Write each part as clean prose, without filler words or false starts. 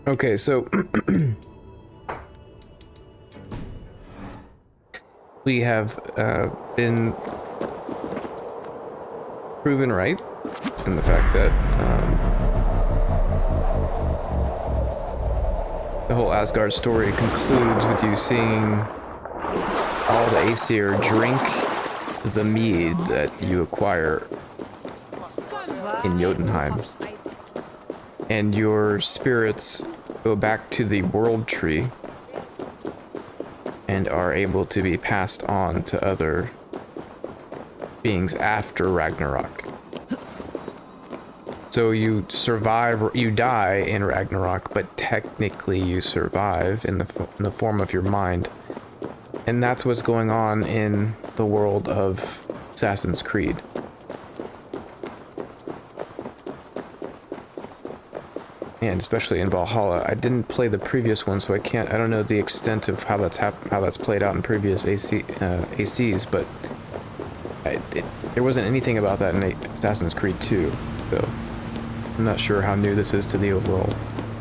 Okay, so we have been proven right in the fact that the whole Asgard story concludes with you seeing all the Aesir drink the mead that you acquire in Jotunheim. And your spirits go back to the world tree and are able to be passed on to other beings after Ragnarok. So you survive, you die in Ragnarok, but technically you survive in the form of your mind. And that's what's going on in the world of Assassin's Creed. And especially in Valhalla. I didn't play the previous one, so I don't know the extent of how that's played out in previous ACs, but there wasn't anything about that in Assassin's Creed 2, so I'm not sure how new this is to the overall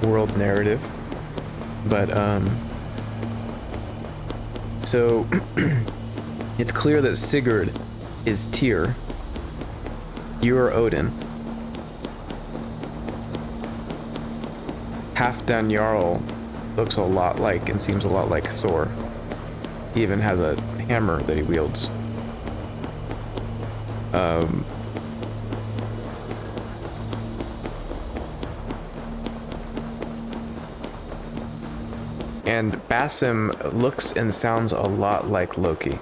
world narrative. But so it's clear that Sigurd is Tyr. You are Odin. Halfdan Jarl looks a lot like and seems a lot like Thor. He even has a hammer that he wields. And Basim looks and sounds a lot like Loki.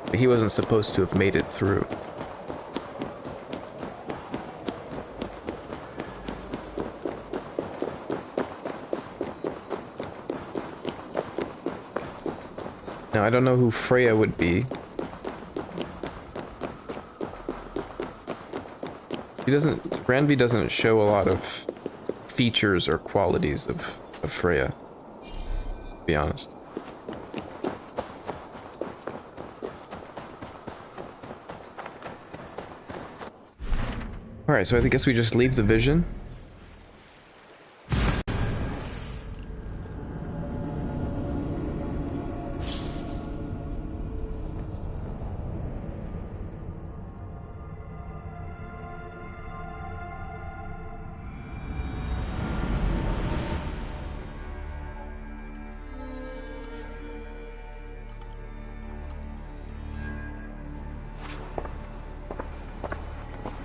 But he wasn't supposed to have made it through. Now, I don't know who Freya would be. Randvi doesn't show a lot of features or qualities of Freya, to be honest. Alright, so I guess we just leave the vision.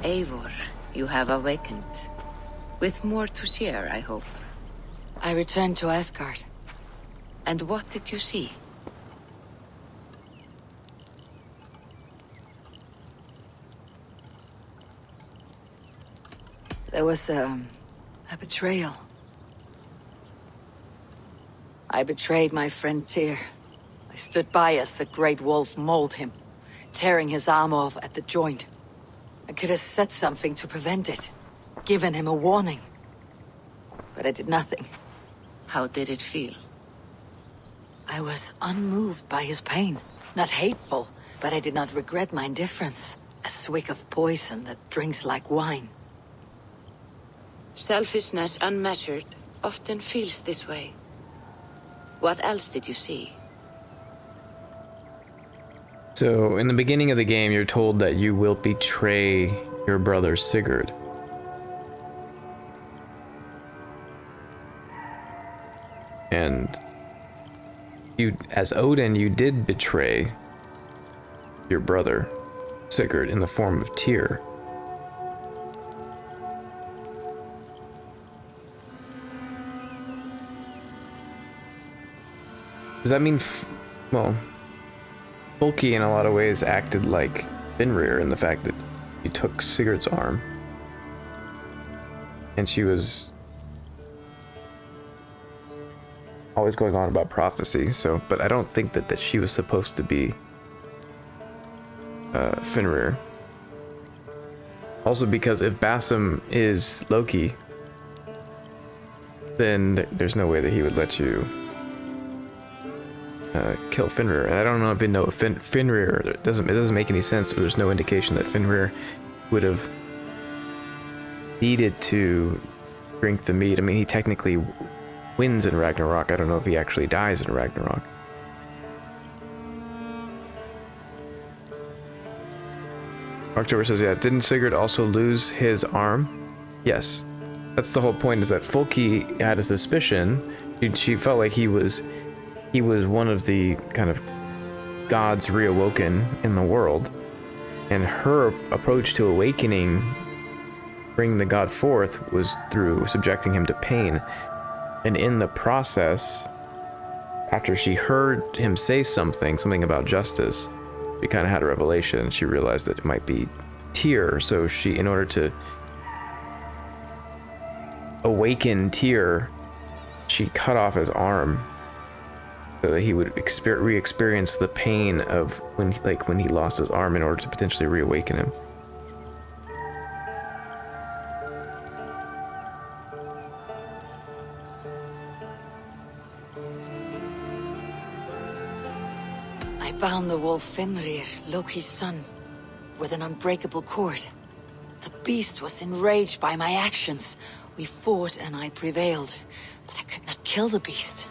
Eivor, you have awakened. With more to share, I hope. I returned to Asgard. And what did you see? There was a betrayal. I betrayed my friend Tyr. I stood by as the Great Wolf mauled him, tearing his arm off at the joint. I could have said something to prevent it, given him a warning. But I did nothing. How did it feel? I was unmoved by his pain. Not hateful, but I did not regret my indifference. A swig of poison that drinks like wine. Selfishness unmeasured often feels this way. What else did you see? So, in the beginning of the game, you're told that you will betray your brother Sigurd. And you, as Odin, you did betray your brother Sigurd in the form of Tyr. Does that mean, well, Folky in a lot of ways acted like Fenrir in the fact that he took Sigurd's arm. And she was always going on about prophecy, so, but I don't think that she was supposed to be Fenrir. Also because if Basim is Loki, then there's no way that he would let you kill Fenrir. And I don't know if you know Fenrir, it doesn't make any sense, but there's no indication that Fenrir would have needed to drink the mead. I mean, he technically wins in Ragnarok. I don't know if he actually dies in Ragnarok. October says, yeah, didn't Sigurd also lose his arm? Yes. That's the whole point, is that Folki had a suspicion. She felt like he was one of the kind of gods reawoken in the world. And her approach to awakening, bringing the god forth, was through subjecting him to pain. And in the process, after she heard him say something about justice, she kind of had a revelation. She realized that it might be Tyr, so she, in order to awaken Tyr, she cut off his arm so that he would re-experience the pain of when he lost his arm, in order to potentially reawaken him. I bound the wolf Fenrir, Loki's son, with an unbreakable cord. The beast was enraged by my actions. We fought and I prevailed, but I could not kill the beast.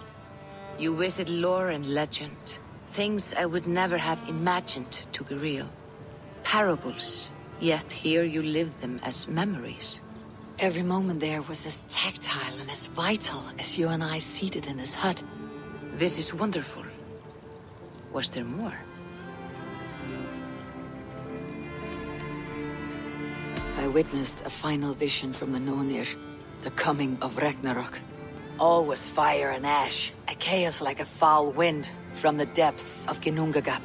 You visit lore and legend, things I would never have imagined to be real. Parables, yet here you live them as memories. Every moment there was as tactile and as vital as you and I seated in this hut. This is wonderful. Was there more? I witnessed a final vision from the Nonir, the coming of Ragnarok. All was fire and ash, a chaos like a foul wind from the depths of Ginnungagap.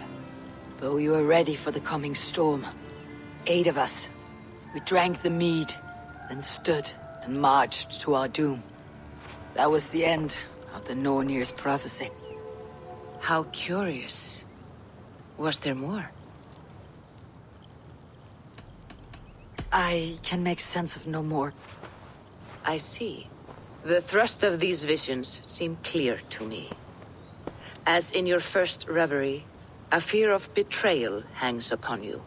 But we were ready for the coming storm. 8 of us. We drank the mead, then stood and marched to our doom. That was the end of the Nornir's prophecy. How curious. Was there more? I can make sense of no more. I see. The thrust of these visions seem clear to me. As in your first reverie, a fear of betrayal hangs upon you.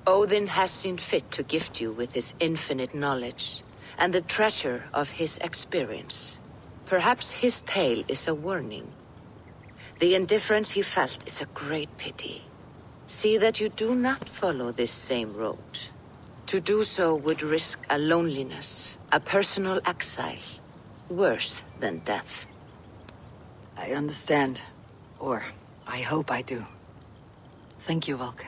Odin has seen fit to gift you with his infinite knowledge, and the treasure of his experience. Perhaps his tale is a warning. The indifference he felt is a great pity. See that you do not follow this same road. To do so would risk a loneliness, a personal exile, worse than death. I understand. Or, I hope I do. Thank you, Valka.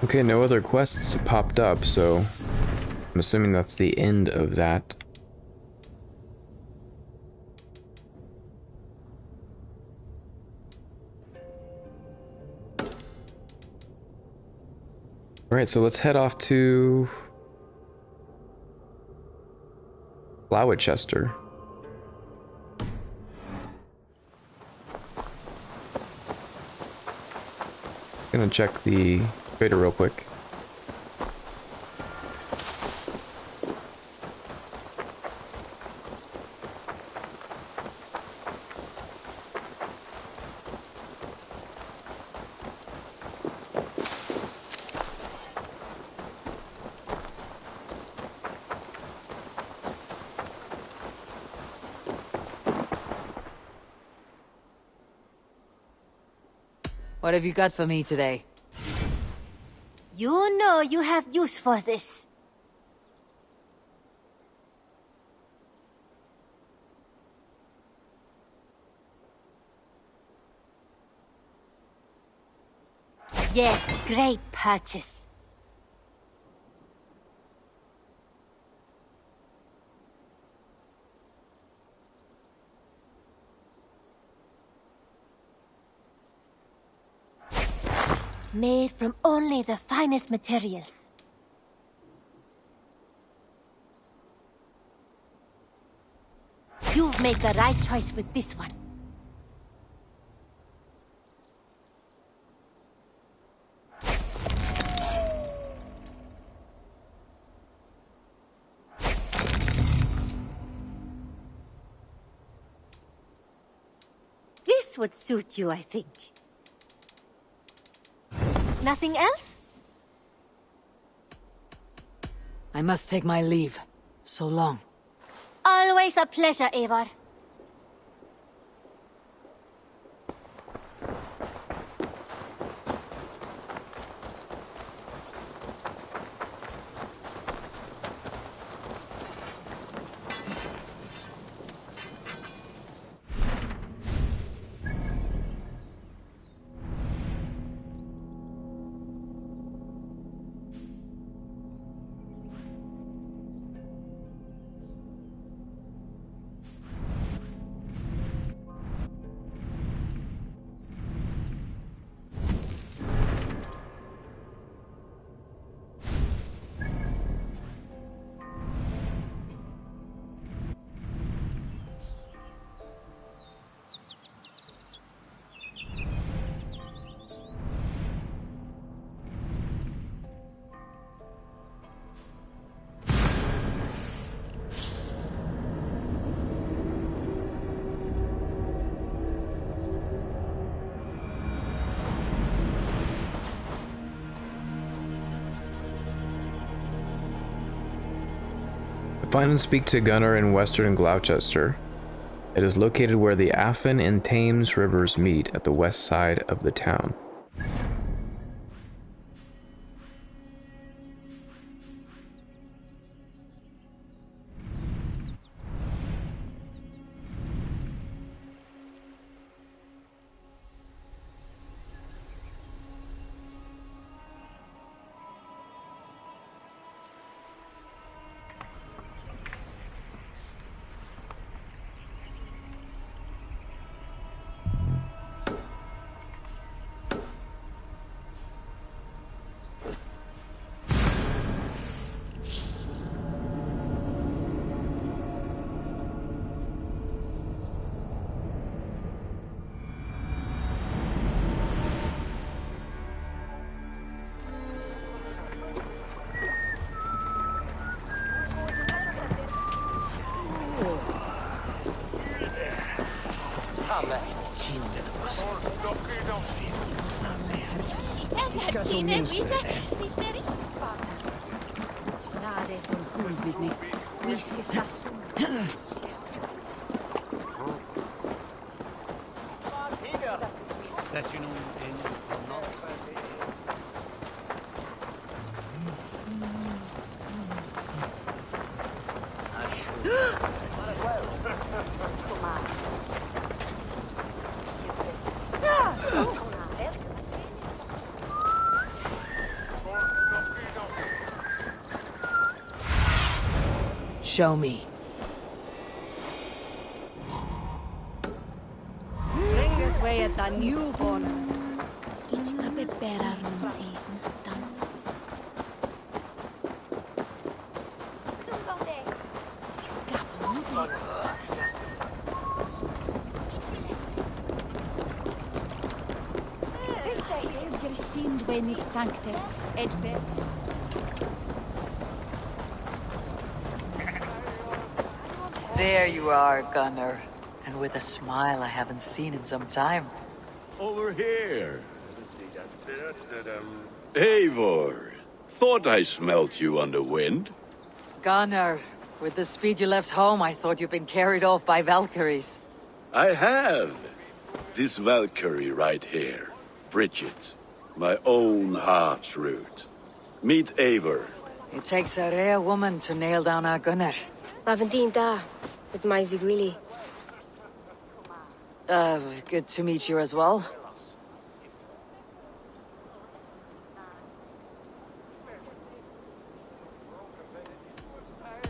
Okay, no other quests popped up, so I'm assuming that's the end of that. Alright, so let's head off to Flowichester. Gonna check the trader real quick. What have you got for me today? You know you have use for this. Yes, great purchase. Made from only the finest materials. You've made the right choice with this one. This would suit you, I think. Nothing else? I must take my leave. So long. Always a pleasure, Eivor. Find and speak to Gunnar in western Gloucester. It is located where the Afton and Thames rivers meet at the west side of the town. Show me. Drengr's way at the newborn. There you are, Gunnar. And with a smile I haven't seen in some time. Over here. Eivor. Thought I smelt you on the wind. Gunnar, with the speed you left home, I thought you'd been carried off by Valkyries. I have. This Valkyrie right here. Bridget. My own heart's root. Meet Eivor. It takes a rare woman to nail down our Gunnar. Lavendine da, with my Zigwili. Good to meet you as well.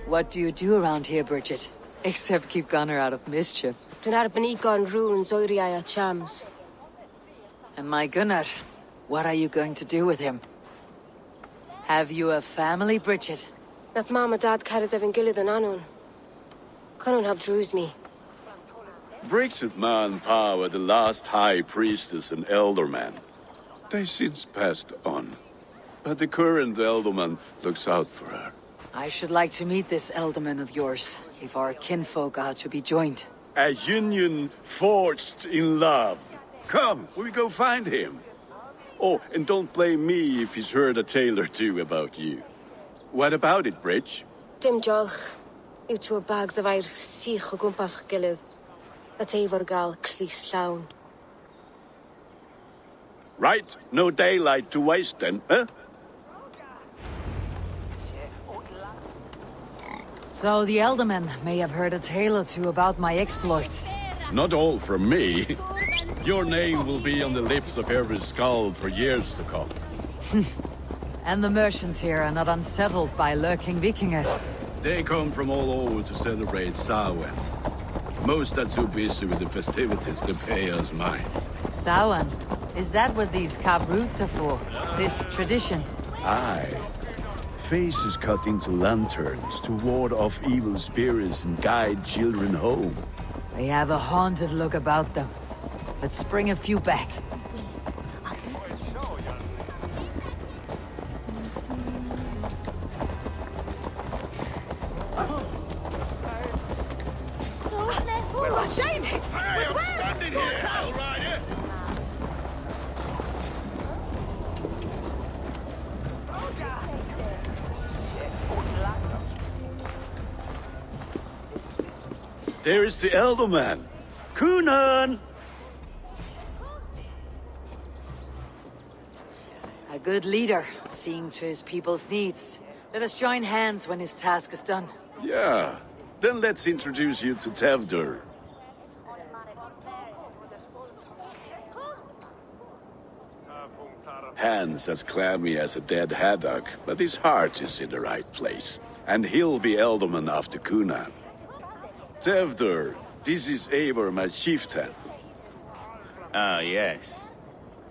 What do you do around here, Bridget? Except keep Gunnar out of mischief. Dunarbanikon runes oiriaya chams. And my Gunnar, what are you going to do with him? Have you a family, Bridget? Nath mama dad carried evan gilid an anun. Cannon have drews me. Bridget man Pa were the last high priestess and elderman. They since passed on. But the current elderman looks out for her. I should like to meet this elderman of yours, if our kinfolk are to be joined. A union forged in love. Come, we go find him. Oh, and don't blame me if he's heard a tale or two about you. What about it, Bridge? Dim diolch. Yw tŵ bags of air sych o gwmpas ych gilydd. That efo'r gael clis llawn. Right, no daylight to waste then, huh? So the Eldermen may have heard a tale or two about my exploits. Not all from me. Your name will be on the lips of every skald for years to come. And the merchants here are not unsettled by lurking Vikinger. They come from all over to celebrate Samhain. Most are too busy with the festivities to pay us mind. Samhain? Is that what these carved roots are for? This tradition? Aye. Faces cut into lanterns to ward off evil spirits and guide children home. They have a haunted look about them. Let's bring a few back. There is the Elderman. Kunan! A good leader, seeing to his people's needs. Let us join hands when his task is done. Yeah. Then let's introduce you to Tevdur. Hands as clammy as a dead haddock, but his heart is in the right place. And he'll be Elderman after Kunan. Tevdur, this is Eivor, my chieftain. Ah, yes.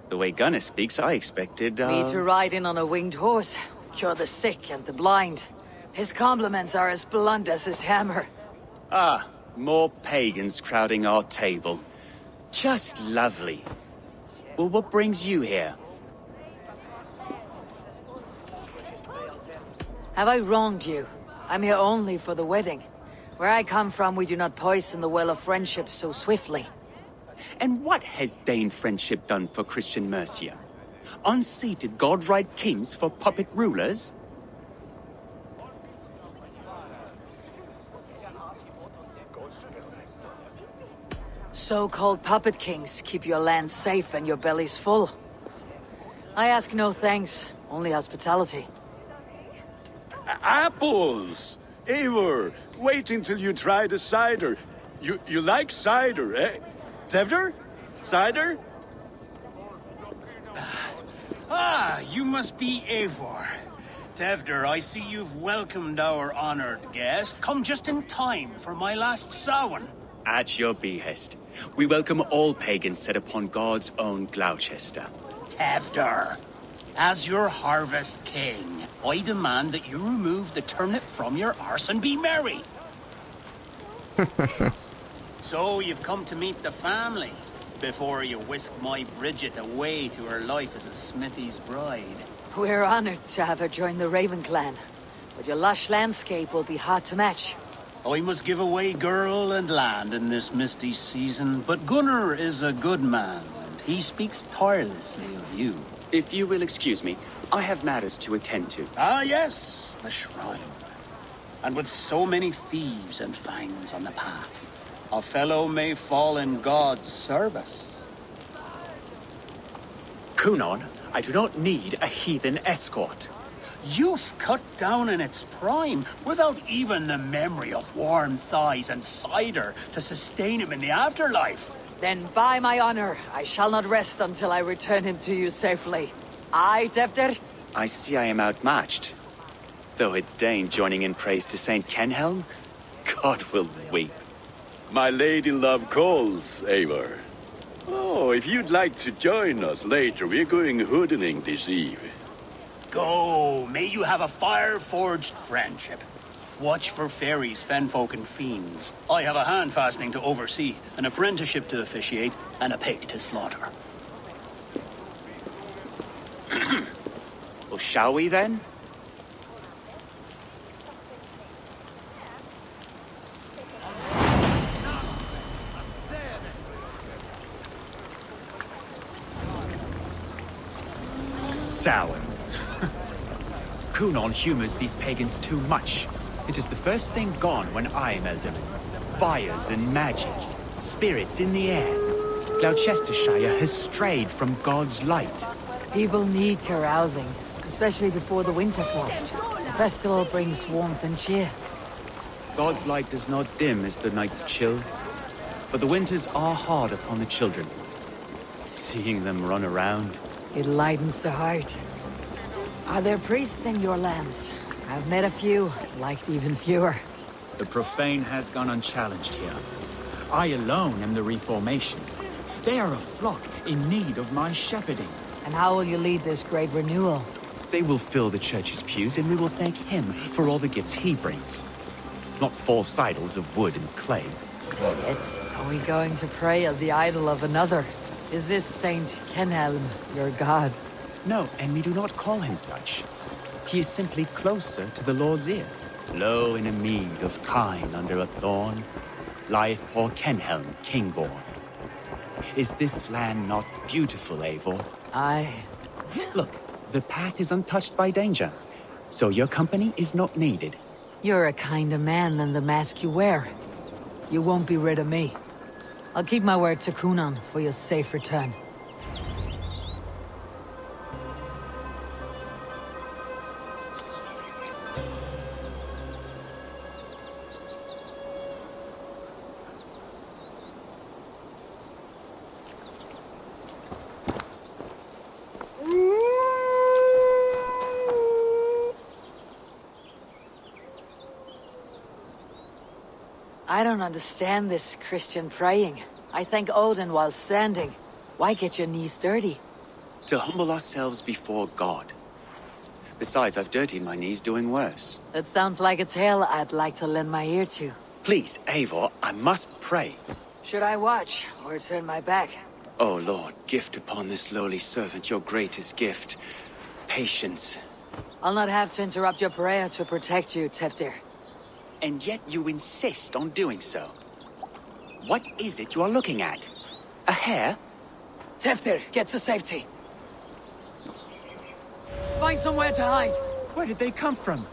The way Gunnar speaks, I expected, Me to ride in on a winged horse, cure the sick and the blind. His compliments are as blunt as his hammer. Ah, more pagans crowding our table. Just lovely. Well, what brings you here? Have I wronged you? I'm here only for the wedding. Where I come from, we do not poison the well of friendship so swiftly. And what has Dane friendship done for Christian Mercia? Unseated god-right kings for puppet rulers? So-called puppet kings keep your land safe and your bellies full. I ask no thanks, only hospitality. Apples! Eivor, wait until you try the cider. You like cider, eh? Tevdur? Cider? Ah, you must be Eivor. Tevdur, I see you've welcomed our honored guest. Come just in time for my last Samhain. At your behest. We welcome all pagans set upon God's own Gloucester. Tevdur, as your harvest king, I demand that you remove the turnip from your arse and be merry. So you've come to meet the family before you whisk my Bridget away to her life as a smithy's bride. We're honored to have her join the Raven clan, but your lush landscape will be hard to match. I must give away girl and land in this misty season, but Gunnar is a good man, and he speaks tirelessly of you. If you will excuse me, I have matters to attend to. Ah, yes, the shrine. And with so many thieves and fangs on the path, a fellow may fall in God's service. Kunan, I do not need a heathen escort. Youth cut down in its prime, without even the memory of warm thighs and cider to sustain him in the afterlife. Then by my honor, I shall not rest until I return him to you safely. Aye, Tevdur? I see I am outmatched. Though a Dane joining in praise to Saint Kenhelm, God will weep. My lady love calls, Eivor. Oh, if you'd like to join us later, we're going hoodening this eve. Go, may you have a fire-forged friendship. Watch for fairies, fenfolk, and fiends. I have a hand fastening to oversee, an apprenticeship to officiate, and a pig to slaughter. Well, shall we then? sour. Kunon humors these pagans too much. It is the first thing gone when I am Elderman. Fires and magic, spirits in the air. Gloucestershire has strayed from God's light. People need carousing, especially before the Winterfrost. The festival brings warmth and cheer. God's light does not dim as the nights chill, but the winters are hard upon the children. Seeing them run around. It lightens the heart. Are there priests in your lands? I've met a few, liked even fewer. The profane has gone unchallenged here. I alone am the Reformation. They are a flock in need of my shepherding. And how will you lead this great renewal? They will fill the church's pews, and we will thank him for all the gifts he brings. Not false idols of wood and clay. Yet, are we going to pray at the idol of another? Is this Saint Kenhelm your god? No, and we do not call him such. He is simply closer to the Lord's ear. Low in a mead of kine under a thorn, lieth poor Kenhelm, king-born. Is this land not beautiful, Eivor? Aye. Look, the path is untouched by danger, so your company is not needed. You're a kinder man than the mask you wear. You won't be rid of me. I'll keep my word to Kunan for your safe return. I don't understand this Christian praying. I thank Odin while standing. Why get your knees dirty? To humble ourselves before God. Besides, I've dirtied my knees doing worse. That sounds like a tale I'd like to lend my ear to. Please, Eivor, I must pray. Should I watch, or turn my back? O Lord, gift upon this lowly servant your greatest gift. Patience. I'll not have to interrupt your prayer to protect you, Teftir. And yet you insist on doing so. What is it you are looking at? A hare? Teftir, get to safety. Find somewhere to hide. Where did they come from?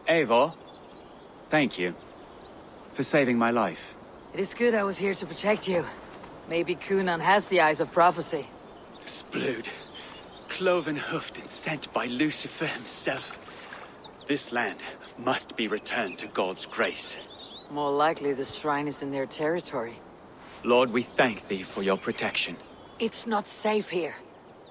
Eivor, thank you for saving my life. It is good I was here to protect you. Maybe Kunan has the eyes of prophecy. Splood, cloven-hoofed and sent by Lucifer himself. This land must be returned to God's grace. More likely the shrine is in their territory. Lord, we thank thee for your protection. It's not safe here.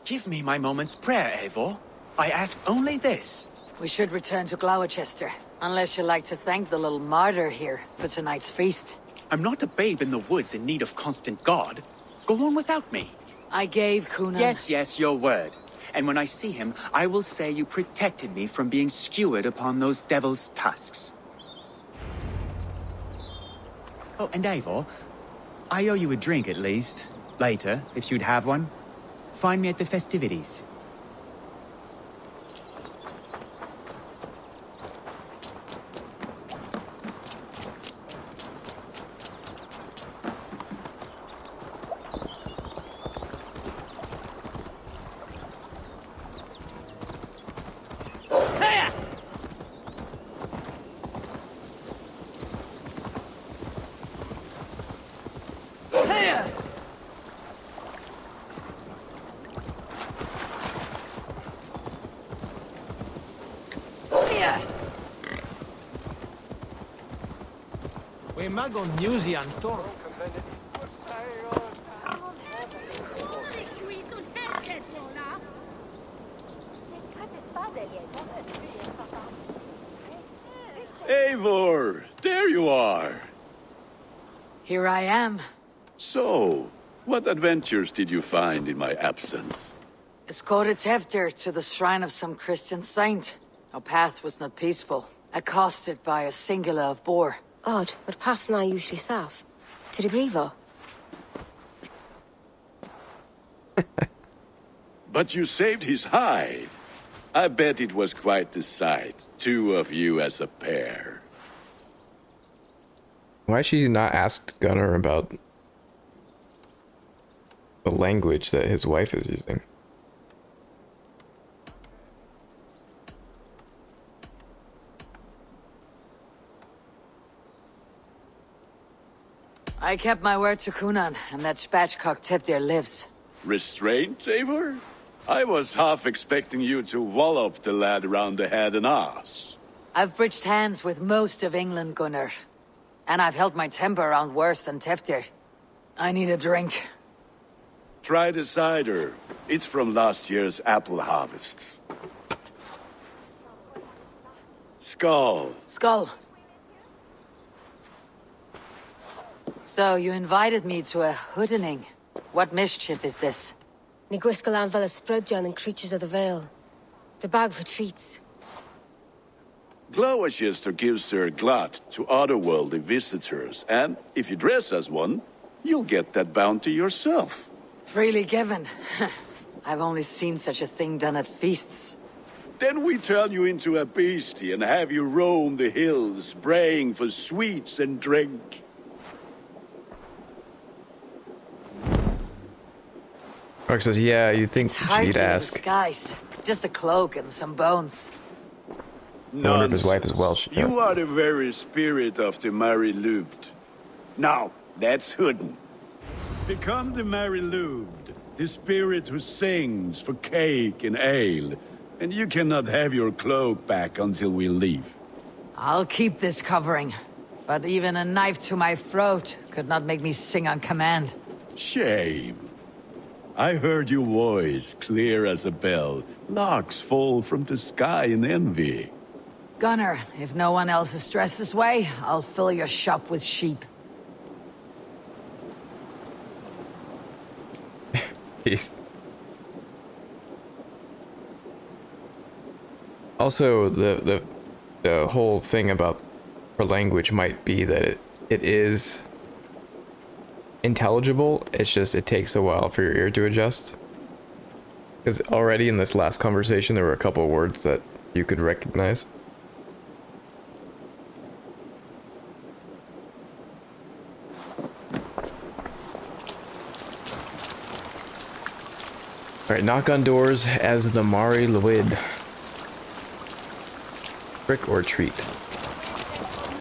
Give me my moment's prayer, Eivor. I ask only this. We should return to Gloucester, unless you'd like to thank the little martyr here for tonight's feast. I'm not a babe in the woods in need of constant guard. Go on without me. I gave Kunan... Yes, your word. And when I see him, I will say you protected me from being skewered upon those devil's tusks. Oh, and Eivor, I owe you a drink at least. Later, if you'd have one. Find me at the festivities. We mago musi antor. Eivor, there you are. Here I am. So, what adventures did you find in my absence? Escorted Teftir to the shrine of some Christian saint. Our path was not peaceful, accosted by a singular of boar. Odd, but path na usually safe. To the Grievo. But you saved his hide. I bet it was quite the sight, two of you as a pair. Why she not asked Gunnar about the language that his wife is using? I kept my word to Kunan, and that spatchcock Teftir lives. Restraint, Eivor? I was half expecting you to wallop the lad around the head and ass. I've bridged hands with most of England, Gunnar. And I've held my temper around worse than Teftir. I need a drink. Try the cider. It's from last year's apple harvest. Skull. Skull. So, you invited me to a hoodening. What mischief is this? Ni gwisgalan fel ysbrydion and creatures of the Vale. The bag for treats. Gloucester gives their glut to otherworldly visitors, and if you dress as one, you'll get that bounty yourself. Freely given. I've only seen such a thing done at feasts. Then we turn you into a beastie and have you roam the hills, braying for sweets and drink. Mark says, yeah, you'd think It's hardly she'd a ask. disguise. Just a cloak and some bones. I wonder if his wife is Welsh. You are the very spirit of the Mary Louved. Now, that's Hooden. Become the Mary Louved, the spirit who sings for cake and ale, and you cannot have your cloak back until we leave. I'll keep this covering. But even a knife to my throat could not make me sing on command. Shame. I heard your voice clear as a bell. Larks fall from the sky in envy. Gunnar, if no one else is dressed this way, I'll fill your shop with sheep. Peace. Also, the whole thing about her language might be that it is intelligible. It's just it takes a while for your ear to adjust. Because already in this last conversation, there were a couple of words that you could recognize. Alright, knock on doors as the Mari Luid. Trick or treat.